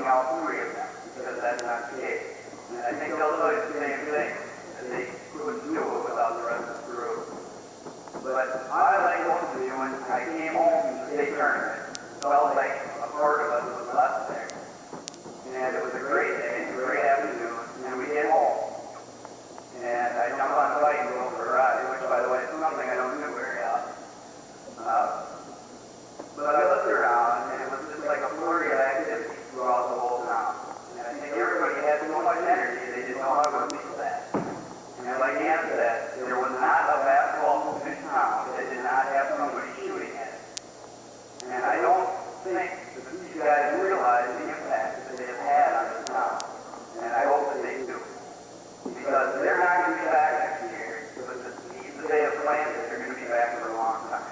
beating all three of them, because that's not the case. And I think they'll tell you the same thing, that they couldn't do it without the rest of the group. But I, like most of you, when I came home from the state tournament, felt like a part of us was left there. And it was a great day, a great afternoon, and we get home. And I jumped on the bike and go for a ride, which, by the way, is something I don't do very often. But I looked around, and it was just like a flurry of activity throughout the whole town. And I think everybody had so much energy, they didn't know how to release that. And like Ann said, there was not a basketball hoop in town that did not have somebody shooting at it. And I don't think that these guys realize the impact that they have had on this town. And I hope that they do. Because they're not going to be back next year, but the seeds that they have planted, they're going to be back for a long time.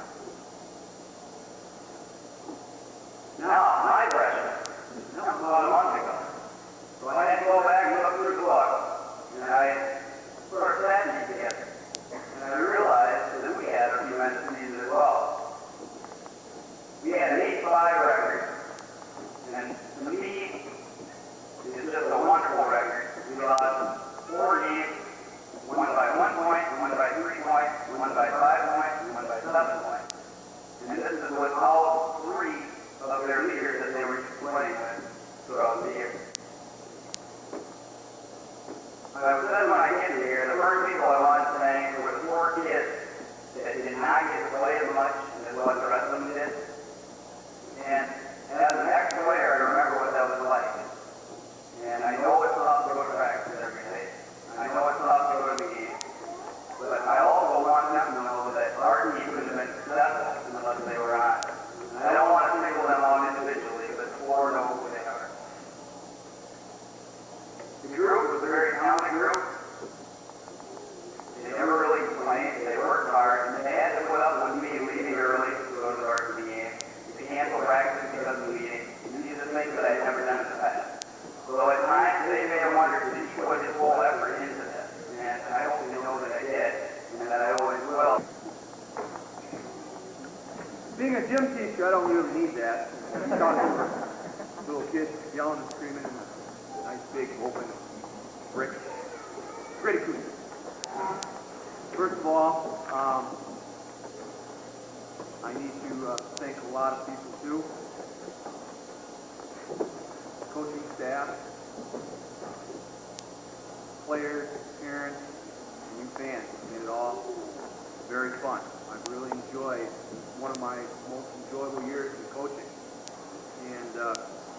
Now, my freshman, that was about a month ago. So I had to go back and look through the book, and I put our stat sheet together. And I realized that we had a few entities as well. We had an 8-5 record, and to me, it's just a wonderful record. We lost 4 games, one by 1 point, one by 3 points, one by 5 points, one by 7 points. And this is without 3 of their leaders that they were playing with throughout the year. I said when I get here, the first people I want to thank were the 4 kids that did not get to play as much as what the rest of them did. And as an ex-player, I remember what that was like. And I know it's tough to go to practice every day. I know it's tough to go to the game. But I also want them to know that our team could have been successful unless they were on. I don't want to single them out individually, but 4 know who they are. The group was a very talented group. They never really complained. They worked hard, and they had to put up with me leaving early to go to the varsity game. To cancel practice because of the meeting. These are things that I've never done in the past. So at times, they may have wondered, did you put his whole effort into this? And I hope they know that I did, and that I always will. Being a gym teacher, I don't really need that. Talking for little kids yelling and screaming in a nice big open brick. Great acoustic. First of all, I need to thank a lot of people too. Coaching staff, players, parents, and you fans. It made it all very fun. I've really enjoyed one of my most enjoyable years in coaching. And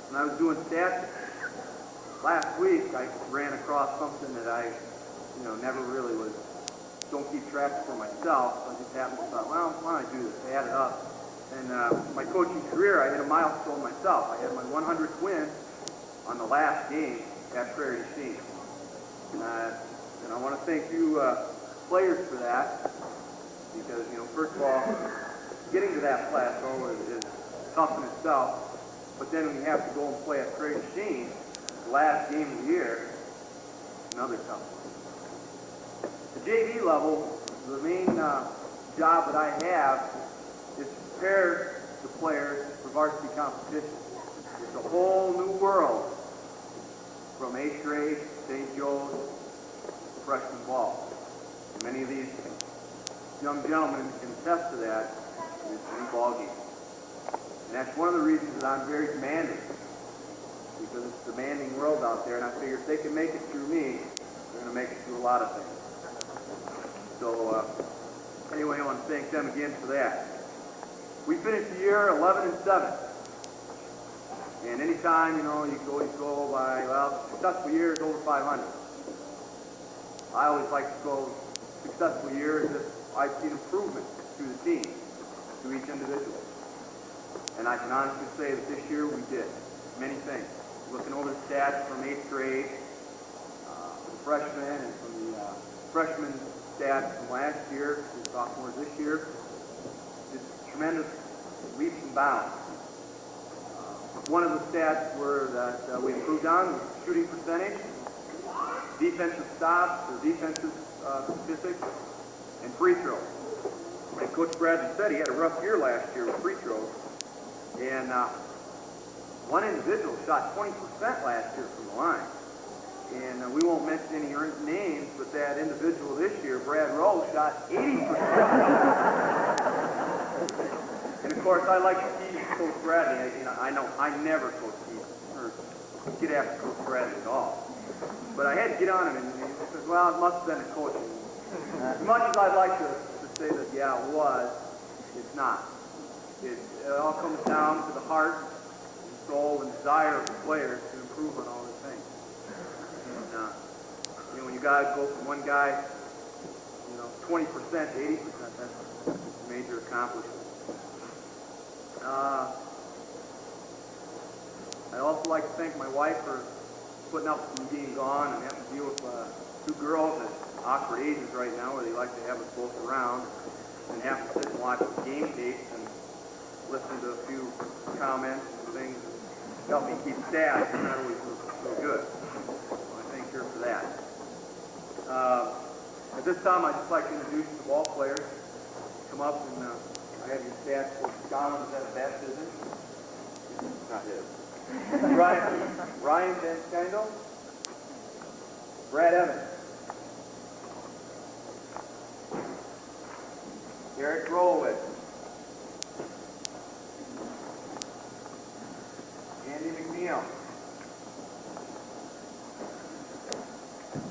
when I was doing stats last week, I ran across something that I, never really don't keep track for myself. I just happened to thought, well, why don't I do this? I added up. And my coaching career, I hit a milestone myself. I had my 100th win on the last game at Prairie du Chien. And I want to thank you players for that. Because, first of all, getting to that plateau is tough in itself. But then when you have to go and play at Prairie du Chien, the last game of the year, another tough one. The JV level, the main job that I have is to prepare the players for varsity competition. It's a whole new world from 8th grade, St. Joe's, freshman ball. And many of these young gentlemen can attest to that. It's a new ball game. And that's one of the reasons that I'm very demanding. Because it's a demanding world out there, and I figure if they can make it through me, they're going to make it through a lot of things. So, anyway, I want to thank them again for that. We finished the year 11-7. And anytime, you can always go by, successful year is over 500. I always like to go successful years if I've seen improvement to the team, to each individual. And I can honestly say that this year we did many things. Looking over the stats from 8th grade, from freshmen, and from the freshman stats from last year, to sophomores this year, just tremendous leaps and bounds. One of the stats were that we improved on was shooting percentage, defensive stops, or defensive statistics, and free throws. Like Coach Bradley said, he had a rough year last year with free throws. And one individual shot 20% last year from the line. And we won't mention any names, but that individual this year, Brad Rowe, shot 80%. And of course, I like to tease Coach Bradley. I know I never coach tease or get after Coach Bradley at all. But I had to get on him, and he says, well, it must have been a coaching. As much as I'd like to say that, yeah, it was, it's not. It all comes down to the heart, and soul, and desire of the players to improve on all these things. And when you guys go from one guy, 20% to 80%, that's a major accomplishment. I'd also like to thank my wife for putting up with me being gone and having to deal with two girls at awkward ages right now where they like to have us both around and have to sit and watch game tapes and listen to a few comments and things that help me keep staff. It's not always so good. So I thank her for that. At this time, I'd just like to introduce the ball players. Come up and I have your stats. John was at a baptism. Not his. Ryan Van Schendel. Brad Evans. Eric Rolowitz. Andy McNeil.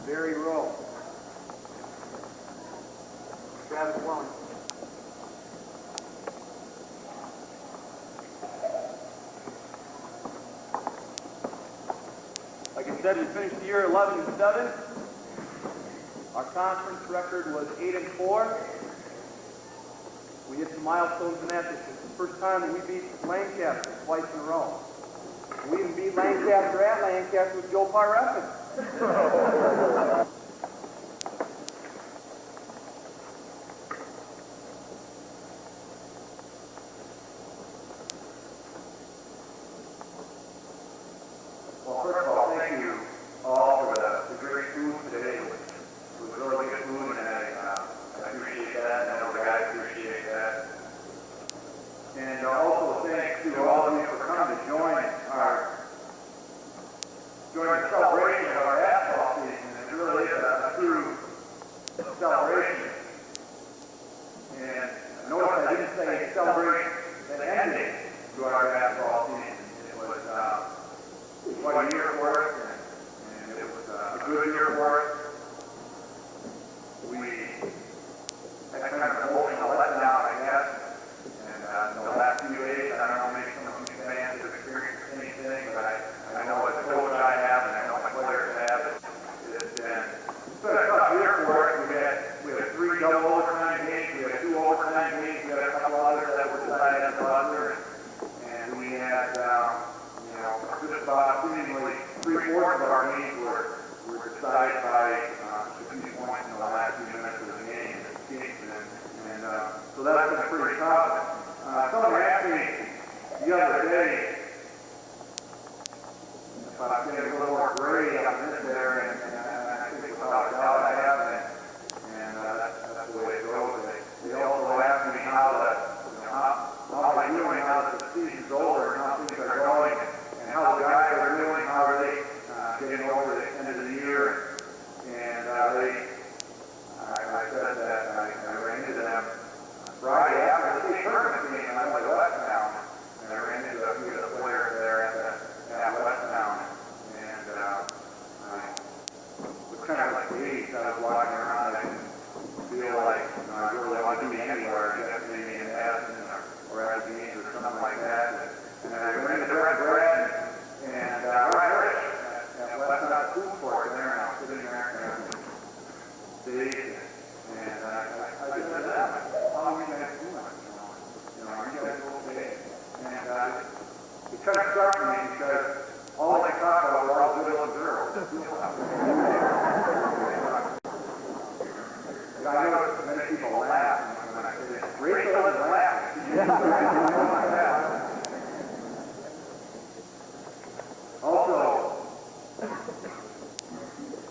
Barry Rowe. Travis Wellington. Like I said, we finished the year 11-7. Our conference record was 8-4. We hit some milestones in that. This is the first time that we beat Lancaster twice in a row. We even beat Lancaster at Lancaster with Joe Pyreffen. Well, first of all, thank you all for the great food today. It was really good food, and I appreciate that, and I know the guys appreciate that. And also thanks to all of you for coming to join the celebration of our basketball season. It really is a true celebration. And notice I didn't say celebration that ended to our basketball season. It was quite a year for us, and it was a good year for us. We had kind of an emotional letdown, I guess. And in the last few days, I don't know, maybe some of you fans have experienced the same thing, but I know as a coach I have, and I know my players have, it's been a tough year for us. We had 3 double overtime games, we had 2 overtime games, we had a couple others that were decided at the buzzer, and we had, just about seemingly 3/4 of our games were decided by just a few points in the last few minutes of the game. And so that's been pretty tough. Someone asked me the other day if I was getting a little more gray up in this there, and I think without a doubt I have, and that's the way it goes. They also asked me how am I doing now that the season's over and how things are going, and how the guys are doing, how are they getting over the end of the year. And I said that I ran into them Friday after the state tournament game. I went to Westtown, and I ran into a few of the players there at Westtown. And I was kind of like the 80s. I was walking around. I didn't feel like I really want to be anywhere, except maybe in Athens or at the beach or something like that. And I ran into Brad and Ryan Rich at Westtown Food Court there, and I was sitting there stage, and I just said to them, how are you guys doing? Are you guys okay? And it kind of struck me because all they talk about were all good little girls. I noticed many people laugh when I say this. Rachel is laughing. Also,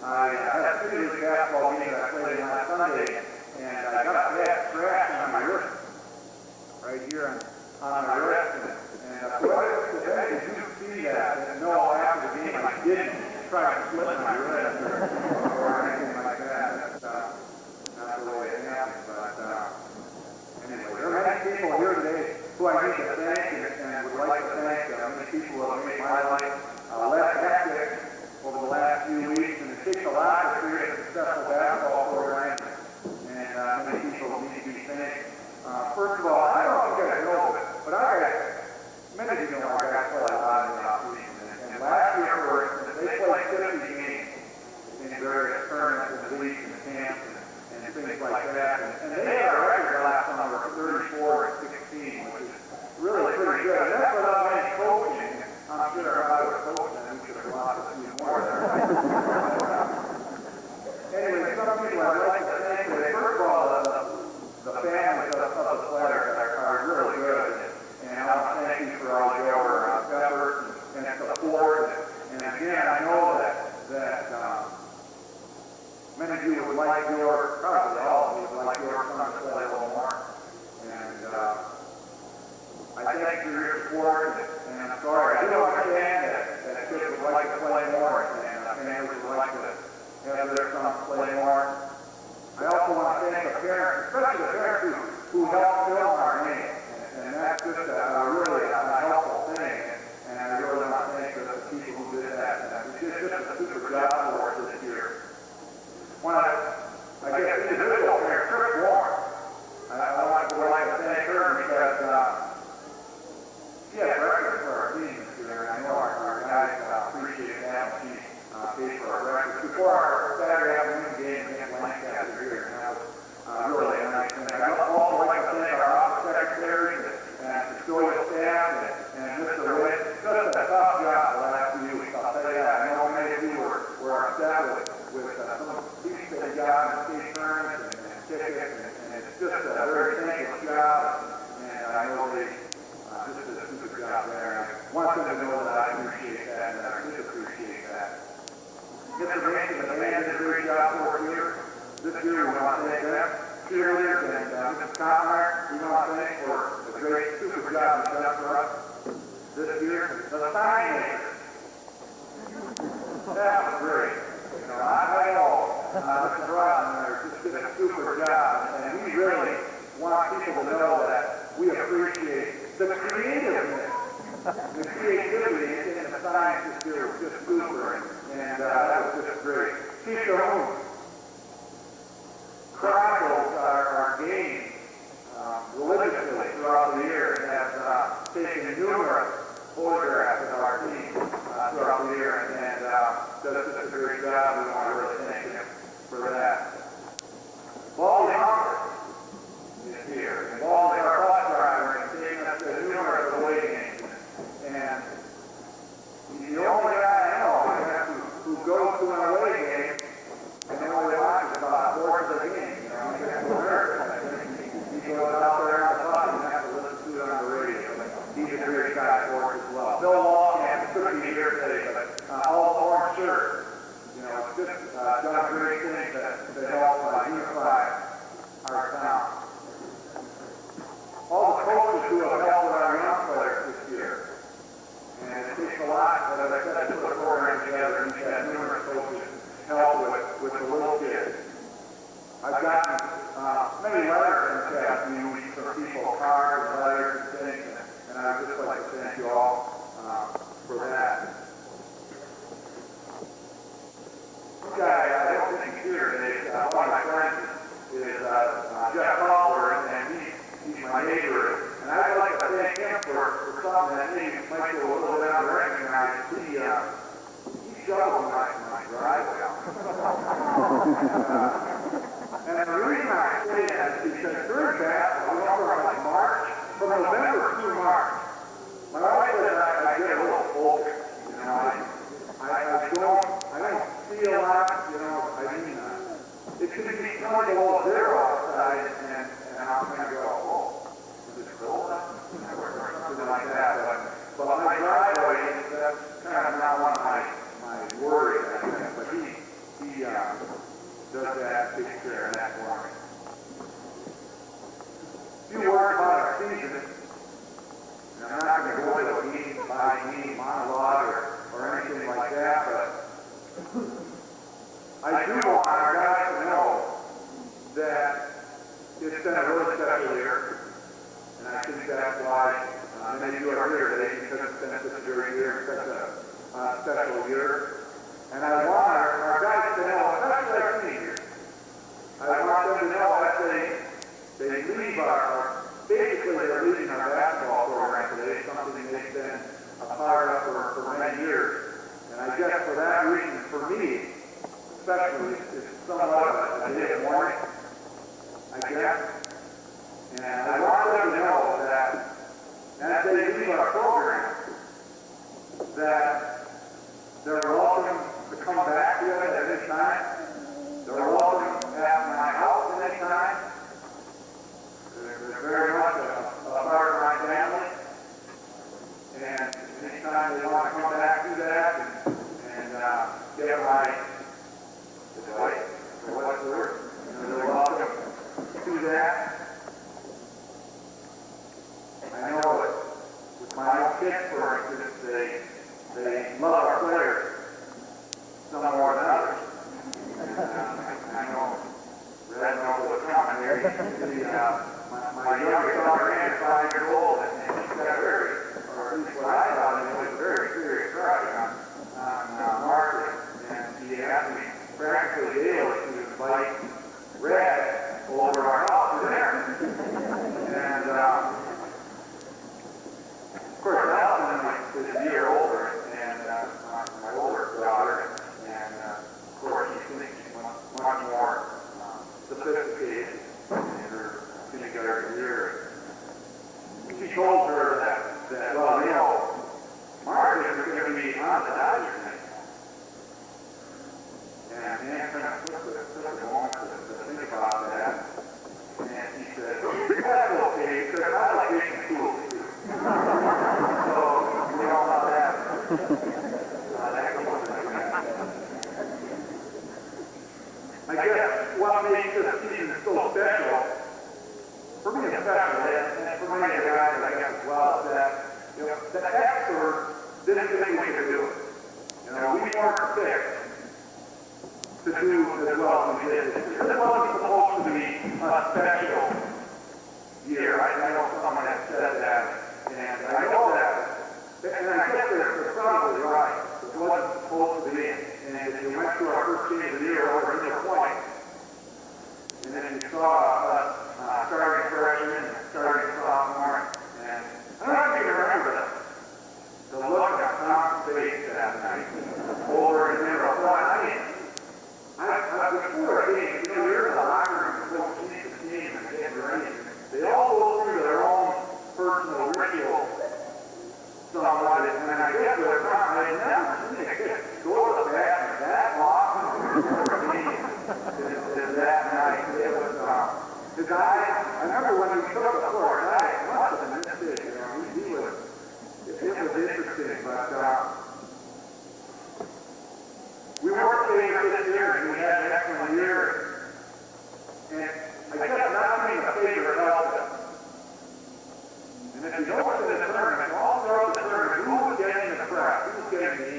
I had a City League basketball game that I played last Sunday, and I got a bad scratch on my wrist, right here on my wrist. And so I looked at that, and you see my guys play a lot in the off-season. And last year, for instance, they played 50 games in various tournaments and leagues and camps and things like that. And they had a record last summer of 34 and 16, which is really pretty good. And that's without any coaching. I'm sure if I was coaching, then we could have lost a few more there. Anyway, some people I'd like to thank today. First of all, the families of the players are really good. And I want to thank you for all your effort and support. And again, I know that many of you would like probably all of you would like your son to play a little more. And I thank you for your support. And I'm sorry, I do understand that kids would like to play more and families would like to have their sons play more. I also want to thank the parents, especially the parents who helped film our name. And that's just a really helpful thing. And I really want to thank the people who did that. We did just a super job for us this year. I guess individual parent, Chris Warren. I would like to thank her because she had records for our team this year. And I know our guys appreciate that when she paid for our records. Before our Saturday afternoon game against Lancaster here, and that was really a nice thing. I would also like to thank our office secretaries and custodial staff and Mr. Witt. Just a tough job the last few weeks, I'll tell you that. I know many of you were upset with some of the things that they got in state tournaments and tickets, and it's just a very thankless job, and I know they just did a super job there. I want them to know that I appreciate that, and I did appreciate that. Mr. Mason, the band did a great job for us here. This year we want to thank them. Cheerleaders and Mrs. Conner, we want to thank for the great super job they've done for us this year. The sign makers. That was great. You know, I know Mr. Rodman just did a super job, and we really want people to know that we appreciate the creativeness, the creativity in the science this year was just super, and that was just great. Keisha Holmes chronicles our games religiously throughout the year and has taken numerous photographs of our team throughout the year, and does just a great job. We want to really thank him for that. Baldy Humber is here, and Baldy, our bus driver, has taken us to numerous away games, and he's the only guy I know who goes to an away game and only watches about a fourth of the game. You know, he's nervous. He goes out there on the bus and has to listen to it on the radio. He's a great guy for us as well. Bill Walkamp couldn't be here today, but all orange shirt. You know, just done great things to help unify our town. All the coaches who have helped our young players this year. And it takes a lot, as I said, to put a program together, and we've had numerous coaches help with the little kids. I've gotten many letters in the past few weeks from people, cards and letters and things, and I would just like to thank you all for that. One guy, I don't think he's here today, one of my friends is Jeff Fowler, and he's my neighbor, and I'd like to thank him for something that maybe might go a little bit unrecognized. He shoveled my driveway out. And the reason I say that is because during basketball, we go from like March, from November through March, my wife said I get a little focused. You know, I don't see a lot. You know, I mean, it could be 20 below zero outside, and I'm going to go, oh, is it cold? Or something like that. But my driveway, that's kind of not one of my worries, I guess. But he does that. fired up for many years. And I guess for that reason, for me, especially, it's somewhat of a day of mourning, I guess. And I want them to know that as they leave our program, that they're welcome to come back to it at any time. They're welcome at my house at any time. They're very much a part of my family. And anytime they want to come back to that and get my advice or what's the word, they're welcome to that. I know it. With my own kids, for instance, they love our players some more than others. And I know Red knows what's coming here. My youngest daughter, Ann, is 5 years old, and she's got a very, or at least what I thought, it was a very serious crush on Margaret. And she asked me practically daily to invite Red over our house for dinner. And of course, Allison is a year older, and my older daughter, and of course, she thinks she's much more sophisticated in her kindergarten year. She told her that well, you know, Margaret is going to be on the Dodgers next. And Ann kind of took a moment to think about that, and she said, that's okay, because I like being cool too. So, you know how that goes. I guess what makes this season so special, for me especially, and for many of the guys, I guess, as well, is that, you know, the experts didn't think we could do it. You know, we weren't picked to do as well as we did this year. This wasn't supposed to be a special year. I know someone has said that, and I know that, and I guess they're probably right. It wasn't supposed to be. And if you went to our first game of the year over in the point, and then you saw us starting freshman and starting sophomore, and I don't know if you remember the look on Tom's face that night over in the middle. I mean, before a game, you know, you're in the locker room, the whole team and getting ready. They all go through their own personal ritual somewhat, and I guess with Tom, I never seen a kid go to the bathroom that often before a game as that night. It was, because I remember when we took the court, I must have missed it, you know, it was interesting, but we weren't favored this year, and we had an excellent year, and I guess not being a favorite helped us. And if you go to the tournament, all throughout the tournament, who was getting the press? Who was getting the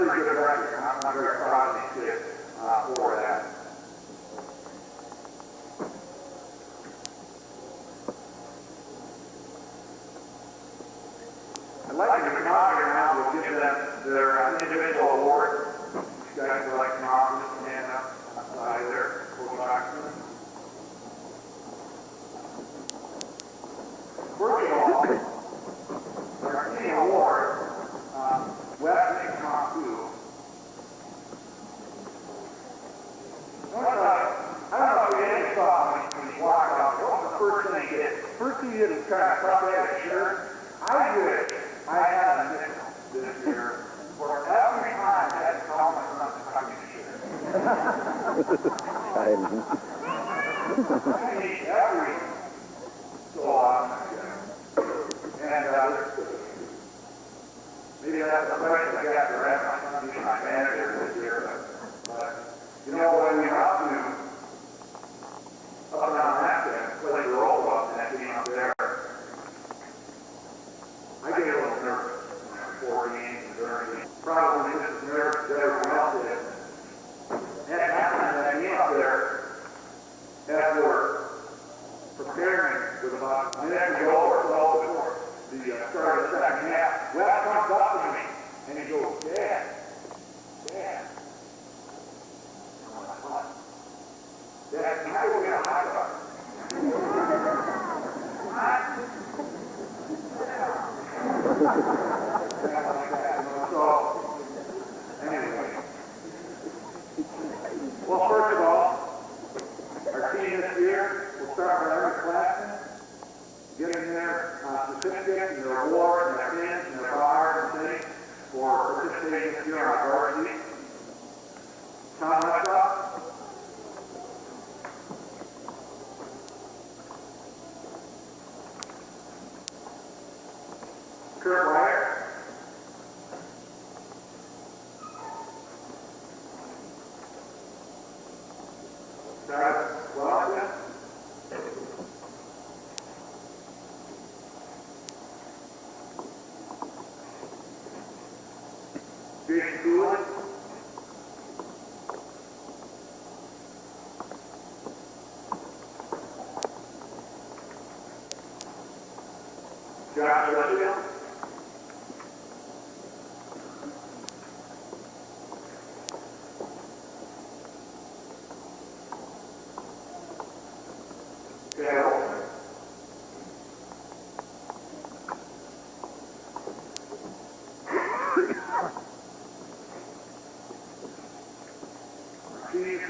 pretty good record. I'm very proud of these kids for that. I'd like to come out here now. We'll give them their individual awards. You guys would like to come out and stand up outside there. First of all, our team award, West may come out too. I don't know if you any saw when you walked out. What was the first thing you did? First thing you did was try to cut that shirt. I wish I had a nickel this year for every time I had to tell my son to cut me the shirt. Every so often. And maybe that's the question I got to wrap my son being my manager this year. But you know, when you're up and down that thing, play the roll up and that being up there, I get a little nervous before games and during games. Probably just as nervous as everyone else is. That happens when I get up there as we're preparing with about a minute to go or so before the start of the second half. Wes comes up to me and he goes, Dad. I'm like, what? Dad, can I go get a hot dog? So, anyway. Well, first of all, our team this year will start with every classroom, getting their certificates and their awards and their pins and their bars and things for participating this year on our varsity. Tom Westcott. Kurt Wyatt. Travis Wellington. Jason Cooley. Josh Dodgeville.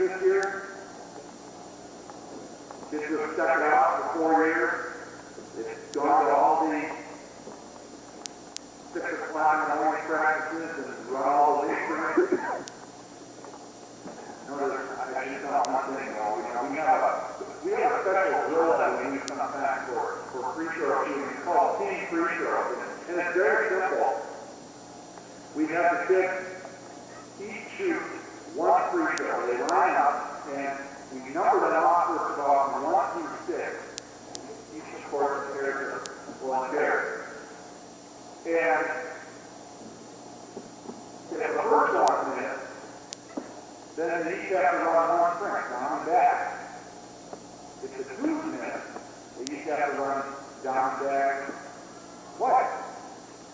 This year, kids who have stuck it out for 4 years. It's gone to all the 6 o'clock in the morning practices and run all the way through. Notice, I just thought one thing though, we have a special drill that we use sometimes for free throw shooting. It's called team free throw. And it's very simple. We have the kids each shoot one free throw. They line up and we number them off first of all from 1 through 6. Each sports character volunteer. And if the first one is, then they each have to run one sprint down and back. If the twos miss, they each have to run down and back twice.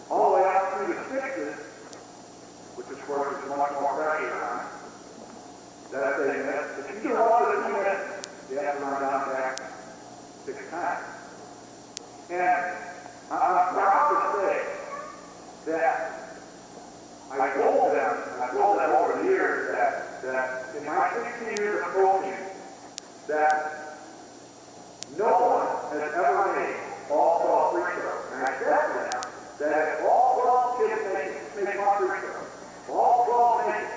All the way out through the 6s, which of course is much more pressure on it. That they miss. If you do one of the 2 minutes, you have to run down and back 6 times. And I'm proud to say that I told them over the years that in my 16 years of coaching, that no one has ever made all 12 free throws. And I said to them that if all 12 kids make one free throw, all 12 make it,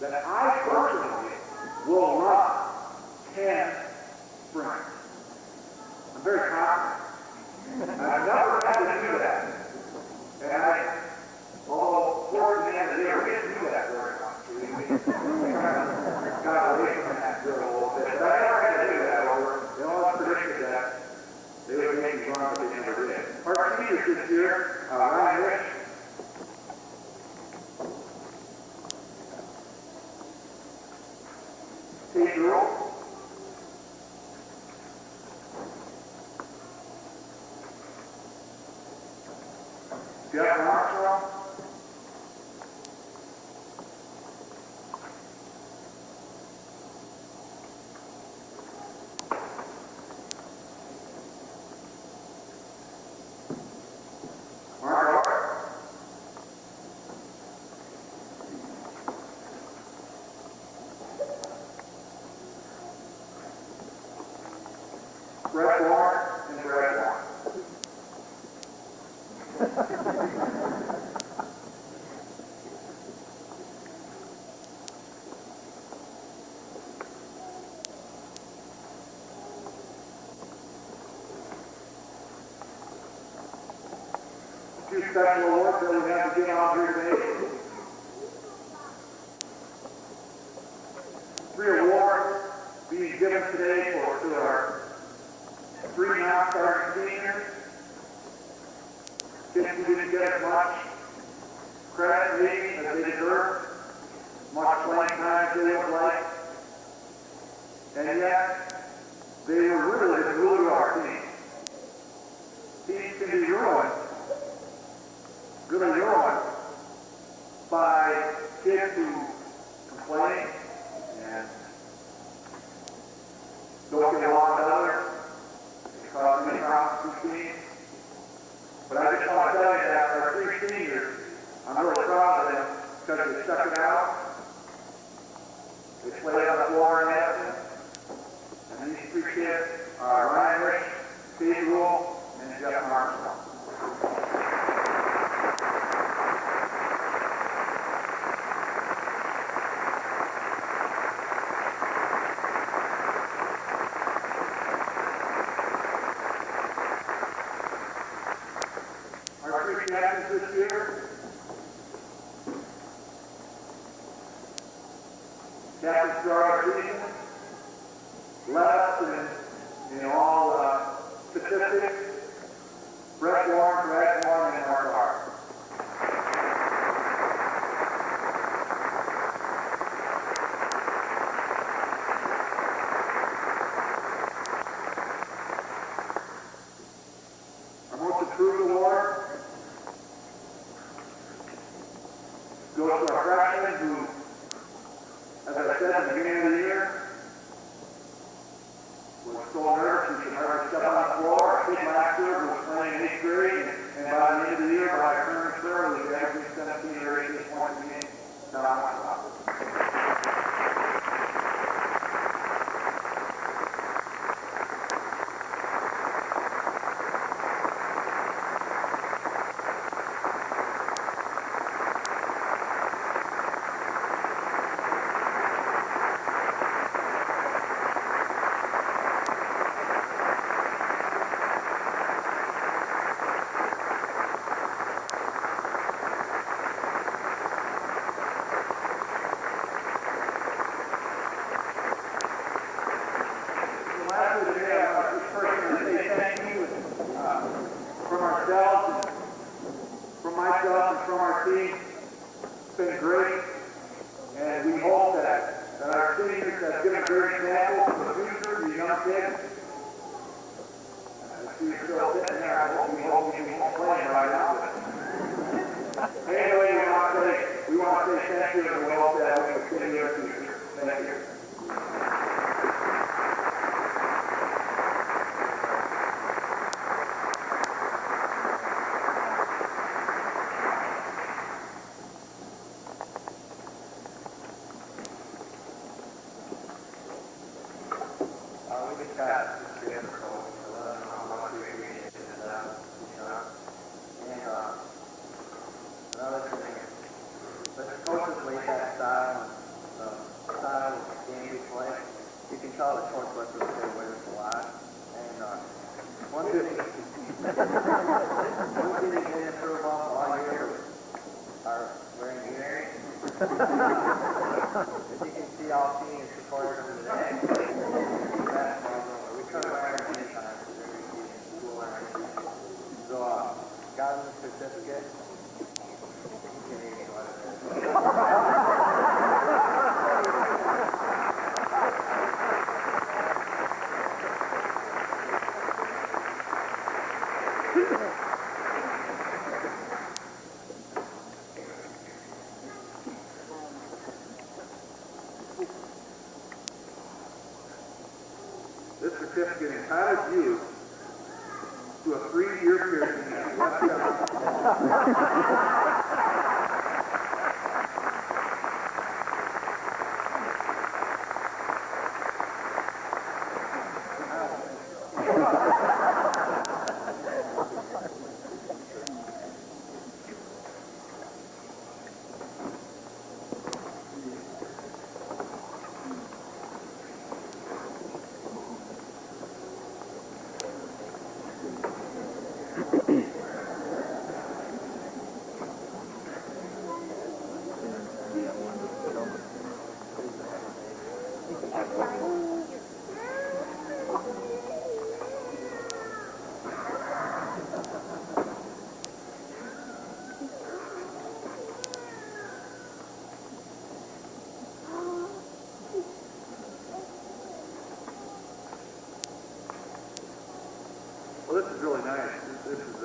that I personally will run 10 sprints. I'm very confident. I've never had to do that. And although towards the end of the year, we didn't do that very much. We kind of got away from that drill a little bit. But I never had to do that over. They all predicted that they would make me run, but they never did. Our seniors this year, Ryan Rich, state rule. Jeff Armstrong. Mark Hart. Brett Warren and Brett Warren. Two special awards that we have to get on here today. 3 awards being given today to our 3 non-starting seniors. Kids who didn't get as much credit maybe as they deserve, much playing time as they would like, and yet they were really the glue to our team. Teams can be ruined, really ruined, by kids who complain and don't get along with others. It causes many problems to teams. But I just want to tell you that our 3 seniors, I'm really proud of them because they stuck it out. They played on the floor in Madison. And these 3 kids are Ryan Rich, Steve Rule, and Jeff Armstrong. Our 3 captains this year. Captain Star season led us in all statistics. Brett Warren, Brad Warren, and Mark Hart. Our most improved award goes to our freshman who, as I said at the beginning of the year, was so nervous he could hardly step on the floor. Kid last year who was playing in 8th grade, and by the end of the year, by current score, he was averaging 17 or 18 points a game. Not much about it. From myself and from our team, it's been great, and we hope that our seniors have given a great example for the future, the young kids. I see you're still sitting there, I hope you won't play right now. Anyway, we want to say thank you, and we hope that we continue in the future. Thank you. As you can see, all senior supporters of the day. We try to wear it many times because every season is cool. So, got him the certificate. You can eat what it is. certificate entitles you to a 3-year piercing in your left eye. Well, this is really nice. This is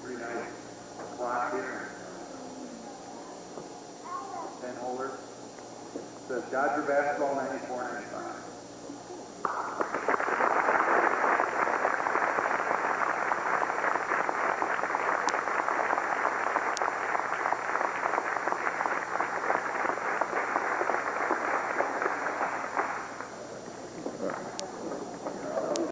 pretty nice clock here. 10 holder. Says Dodger basketball.